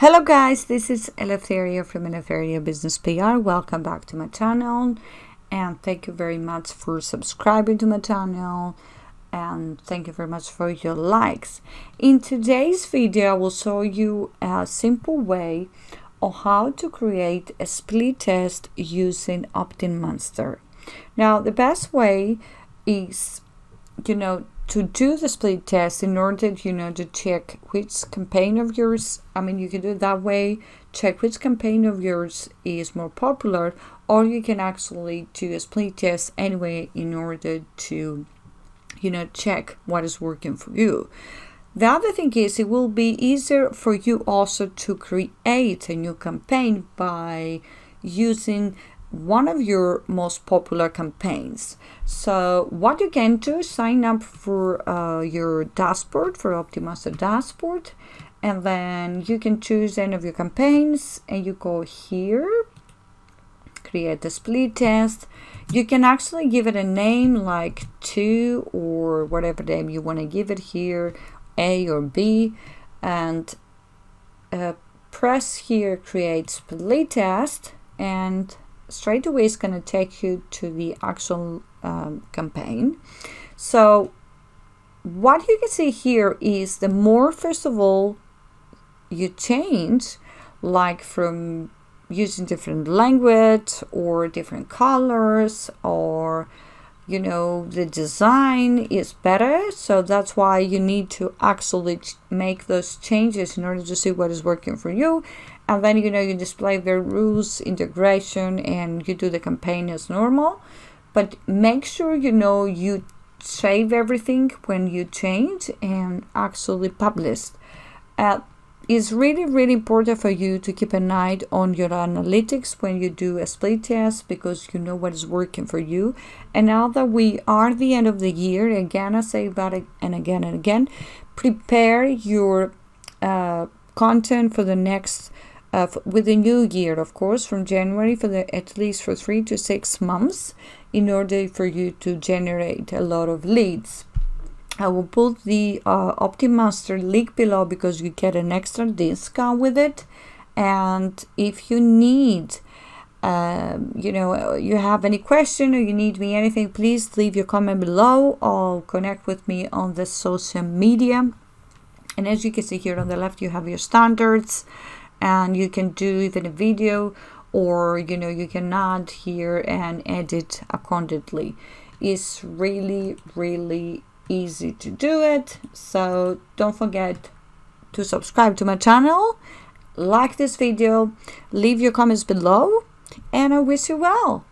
Hello guys, this is Eleftheria from Eleftheria Business PR. Welcome back to my channel and thank you very much for subscribing to my channel and thank you very much for your likes. In today's video I will show you a simple way on how to create a split test using OptinMonster. Now the best way is to do the split test in order to check which campaign of yours, you can do it that way, check which campaign of yours is more popular, or you can actually do a split test anyway in order to check what is working for you. The other thing is it will be easier for you also to create a new campaign by using one of your most popular campaigns. So what you can do is sign up for your dashboard, for OptinMonster dashboard, and then you can choose any of your campaigns and you go here, create a split test. You can actually give it a name like 2 or whatever name you want to give it here, A or B, and press here create split test, and straight away it's going to take you to the actual campaign. So what you can see here is the more, first of all, you change, like from using different language or different colors, or the design is better. So that's why you need to actually make those changes in order to see what is working for you. And then you display the rules, integration, and you do the campaign as normal. But make sure you save everything when you change and actually publish. It's really important for you to keep an eye on your analytics when you do a split test, because you know what is working for you. And now that we are at the end of the year, again I say that and again, prepare your content for the next with the new year, of course, from January, for at least for 3 to 6 months, in order for you to generate a lot of leads. I will put the OptinMonster link below because you get an extra discount with it. And if you need you have any question or you need me anything, please leave your comment below or connect with me on the social media. And as you can see here on the left, you have your standards, and you can do even a video, or you can add here and edit accordingly. It's really easy to do it. So don't forget to subscribe to my channel, like this video, leave your comments below, and I wish you well.